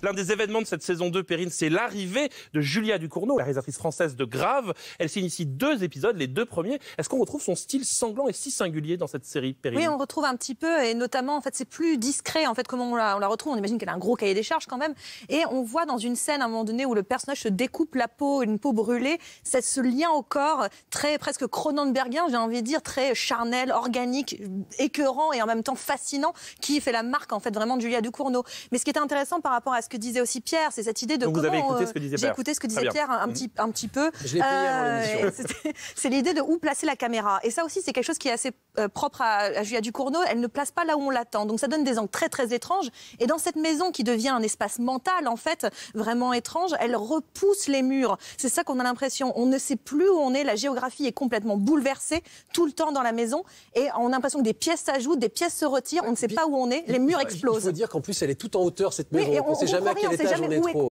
L'un des événements de cette saison 2, Perrine, c'est l'arrivée de Julia Ducournau, la réalisatrice française de Grave. Elle signe ici 2 épisodes, les 2 premiers. Est-ce qu'on retrouve son style sanglant et si singulier dans cette série, Perrine? Oui, on retrouve un petit peu, et notamment, en fait, c'est plus discret, en fait, comment on la retrouve. On imagine qu'elle a un gros cahier des charges, quand même. Et on voit dans une scène, à un moment donné, où le personnage se découpe la peau, une peau brûlée, c'est ce lien au corps, très, presque cronenbergien, j'ai envie de dire, très charnel, organique, écœurant et en même temps fascinant, qui fait la marque, en fait, vraiment de Julia Ducournau. Mais ce qui était intéressant par rapport à ce que disait aussi Pierre, c'est cette idée de Donc comment... vous avez écouté ce que disait Pierre. J'ai écouté ce que disait Pierre un petit peu. Je l'ai payé avant l'émission. C'est l'idée de où placer la caméra. Et ça aussi, c'est quelque chose qui est assez propre à Julia Ducournau. Elle ne place pas là où on l'attend. Donc ça donne des angles très, très étranges. Et dans cette maison qui devient un espace mental, en fait, vraiment étrange, elle repousse les murs. C'est ça qu'on a l'impression. On ne sait plus où on est. La géographie est complètement bouleversée tout le temps dans la maison. Et on a l'impression que des pièces s'ajoutent, des pièces se retirent. On ne sait pas où on est. Les murs explosent. Il faut dire qu'en plus, elle est tout en hauteur, cette maison. Oui, on ne sait jamais à quel étage on est trop.